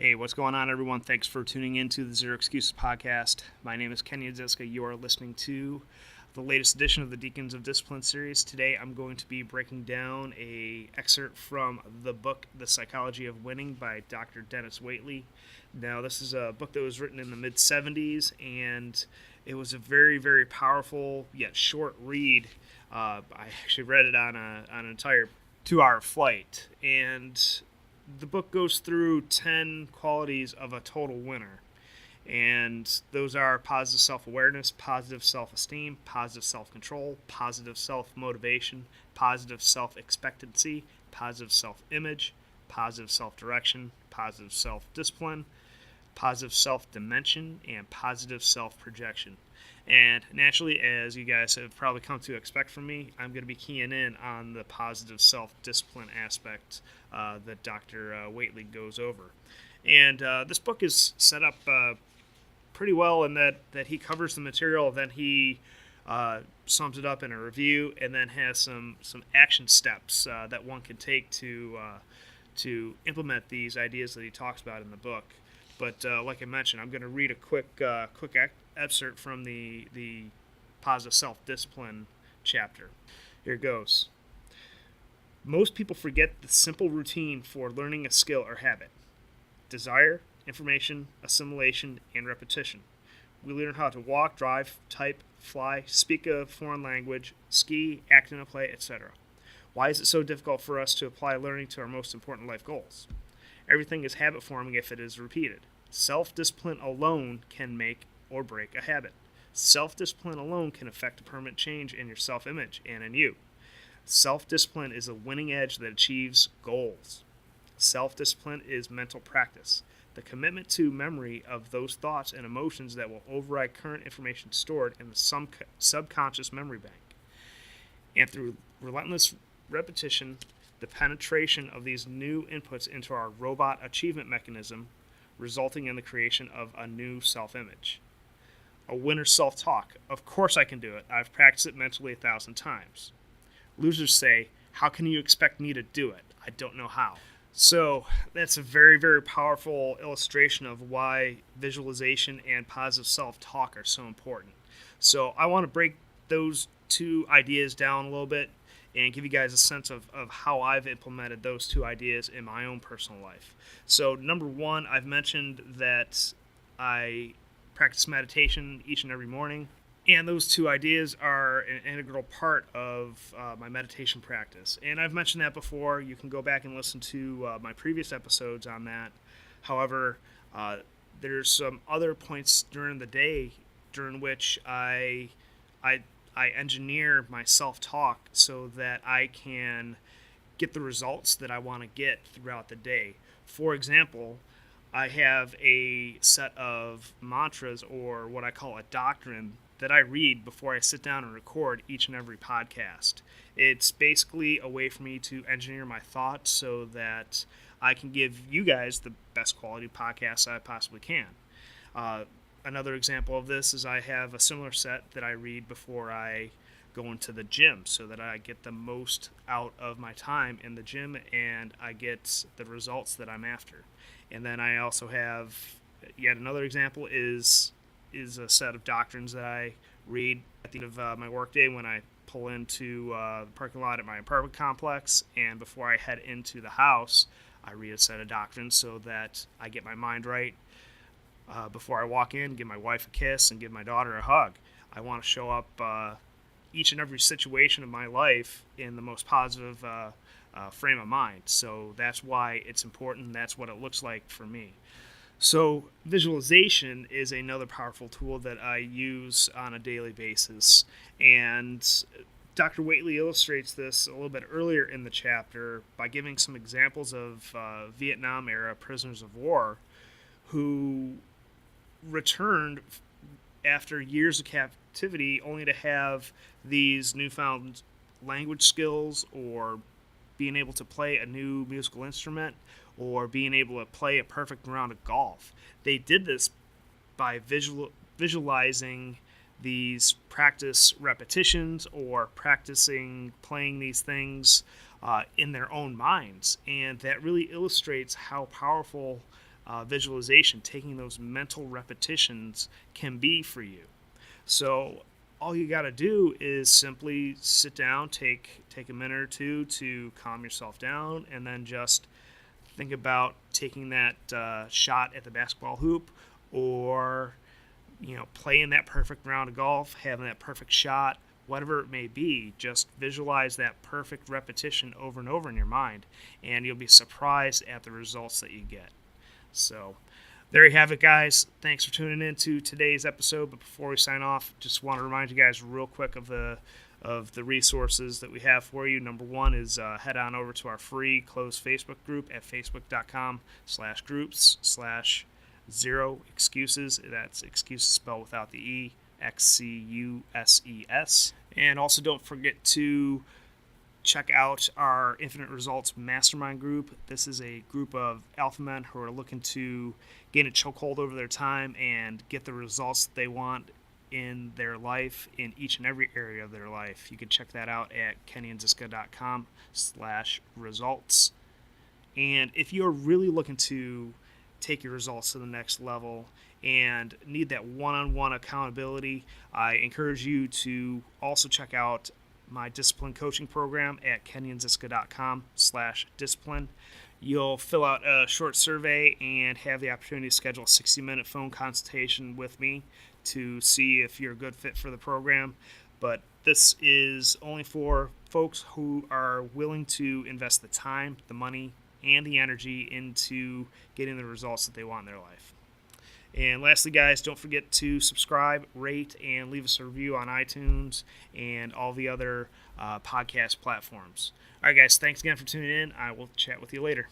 Hey, what's going on, everyone? Thanks for tuning in to the Zero Excuses podcast. My name is Kenny Ziska. You are listening to the latest edition of the Deacons of Discipline series. Today, I'm going to be breaking down an excerpt from the book, The Psychology of Winning by Dr. Denis Waitley. Now, this is a book that was written in the mid-'70s, and it was a very, very powerful yet short read. I actually read it on an entire 2-hour flight, and the book goes through 10 qualities of a total winner. And those are positive self-awareness, positive self-esteem, positive self-control, positive self-motivation, positive self-expectancy, positive self-image, positive self-direction, positive self-discipline, positive self-dimension, and positive self-projection. And naturally, as you guys have probably come to expect from me, I'm going to be keying in on the positive self-discipline aspect that Dr. Waitley goes over. And this book is set up pretty well in that he covers the material, then he sums it up in a review, and then has some action steps that one can take to implement these ideas that he talks about in the book. But like I mentioned, I'm going to read a quick excerpt from the positive self-discipline chapter. Here it goes. Most people forget the simple routine for learning a skill or habit. Desire, information, assimilation, and repetition. We learn how to walk, drive, type, fly, speak a foreign language, ski, act in a play, etc. Why is it so difficult for us to apply learning to our most important life goals? Everything is habit forming if it is repeated. Self-discipline alone can make or break a habit. Self-discipline alone can affect a permanent change in your self-image and in you. Self-discipline is a winning edge that achieves goals. Self-discipline is mental practice, the commitment to memory of those thoughts and emotions that will override current information stored in the subconscious memory bank. And through relentless repetition, the penetration of these new inputs into our robot achievement mechanism, resulting in the creation of a new self-image. A winner's self-talk. Of course I can do it. I've practiced it mentally 1,000 times. Losers say, how can you expect me to do it? I don't know how. So that's a very, very powerful illustration of why visualization and positive self-talk are so important. So I want to break those two ideas down a little bit and give you guys a sense of how I've implemented those two ideas in my own personal life. So number one, I've mentioned that I practice meditation each and every morning, and those two ideas are an integral part of my meditation practice. And I've mentioned that before. You can go back and listen to my previous episodes on that. However, there's some other points during the day during which I engineer my self-talk so that I can get the results that I want to get throughout the day. For example, I have a set of mantras, or what I call a doctrine, that I read before I sit down and record each and every podcast. It's basically a way for me to engineer my thoughts so that I can give you guys the best quality podcasts I possibly can. Another example of this is I have a similar set that I read before I go into the gym so that I get the most out of my time in the gym and I get the results that I'm after. And then I also have yet another example is a set of doctrines that I read at the end of my workday when I pull into the parking lot at my apartment complex, and before I head into the house, I read a set of doctrines so that I get my mind right. Before I walk in, give my wife a kiss and give my daughter a hug. I want to show up each and every situation of my life in the most positive frame of mind. So that's why it's important. That's what it looks like for me. So visualization is another powerful tool that I use on a daily basis. And Dr. Waitley illustrates this a little bit earlier in the chapter by giving some examples of Vietnam-era prisoners of war who returned after years of captivity only to have these newfound language skills, or being able to play a new musical instrument, or being able to play a perfect round of golf. They did this by visualizing these practice repetitions or practicing playing these things in their own minds. And that really illustrates how powerful visualization, taking those mental repetitions can be for you. So all you got to do is simply sit down, take a minute or two to calm yourself down, and then just think about taking that shot at the basketball hoop, or playing that perfect round of golf, having that perfect shot, whatever it may be. Just visualize that perfect repetition over and over in your mind, and you'll be surprised at the results that you get. So there you have it, guys. Thanks for tuning in to today's episode. But before we sign off, just want to remind you guys real quick of the resources that we have for you. Number one is head on over to our free closed Facebook group at facebook.com/groups/zero excuses. That's excuses spelled without the E, XCUSES. And also don't forget to check out our Infinite Results Mastermind group. This is a group of alpha men who are looking to gain a chokehold over their time and get the results that they want in their life, in each and every area of their life. You can check that out at kennyandziska.com/results. And if you're really looking to take your results to the next level and need that one-on-one accountability, I encourage you to also check out my discipline coaching program at kennyandziska.com/discipline. You'll fill out a short survey and have the opportunity to schedule a 60-minute phone consultation with me to see if you're a good fit for the program. But this is only for folks who are willing to invest the time, the money, and the energy into getting the results that they want in their life. And lastly, guys, don't forget to subscribe, rate, and leave us a review on iTunes and all the other podcast platforms. All right, guys, thanks again for tuning in. I will chat with you later.